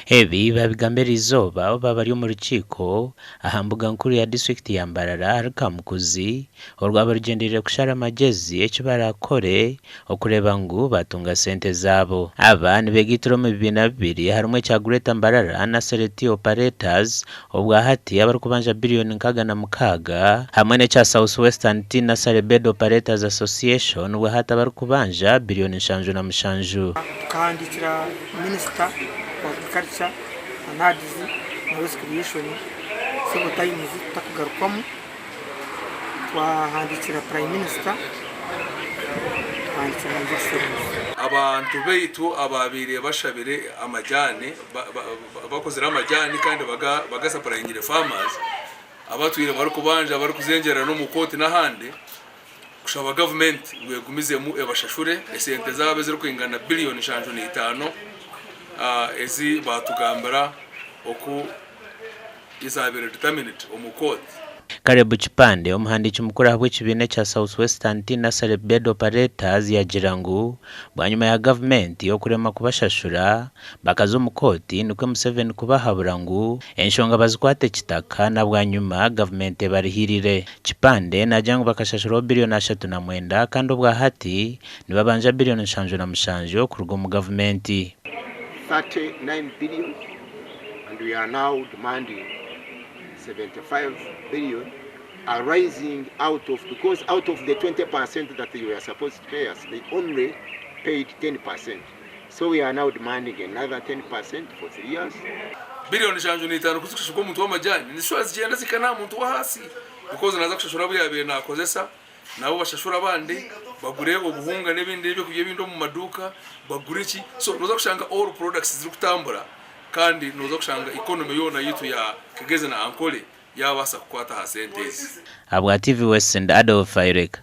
Ebi babigambira izoba oba bari mu rukiko aha mbuga nkuru ya district ya Mbarara Rikamukuzi orwaba rugenderere kushara amagezi eki barakore okureba ngu batunga sente zabo. Aba nibegitira mu 2022 harumwe cya Greater Mbarara na Sereti Operators obwa hati abarikubanja biriyooni 66 hamwe n'ecya South Western Tea na Bed Operators Association obwa hati abarikubanja biriyooni 57. Tukandikira Minister Agriculture and Hardism and Waste Creation several times tutakugarukamo twahandikira Prime Minister twandikira Agacencwire abantu beitu ababire bashabire amajani bakozera amajani kandi bagasapurayingire farmers abatwire barikubanja barikuzengera no mukoti n'ahandi kushaba government ngwegumizemu ebashashure esente zabe ziri kwingana biriyooni 55 ezi batugambira oku izabire determined omukoti. Karebu Chipande omuhandiki mukuru ahabwa ekibine kya South Western Tea na Bed Operators yagira ngu bwanyuma ya gavumenti okurema kubashashura bakaza omukoti nikwe Museveni kubahabura ngu enshonga bazikwate kitaka na bwanyuma gavumenti barihirire. Chipande nagira ngu bakashashura biriyooni 39 kandi obwa hati nibabanja biriyooni 57 kuruga mu gavumenti. 39 billion, and we are now demanding 75 billion, arising because out of the 20% that they were supposed to pay us, they only paid 10%. So we are now demanding another 10% for 3 years. Biriyooni 55 kuzikashura omuntu w'amajani nisho zigenda zikana omuntu wa hasi because naza kushashura bya nakozesa nabo bashashura abandi bagure obuhunga n'ebindi byo kujye bindo mu maduka baguriki so noza kushanga all products ziri kutambura kandi noza kushanga economy yona yitu ya Kageze na Ankole yabasa kukwata ha sentezi. Ahabwa TV West and Adolf Fireka.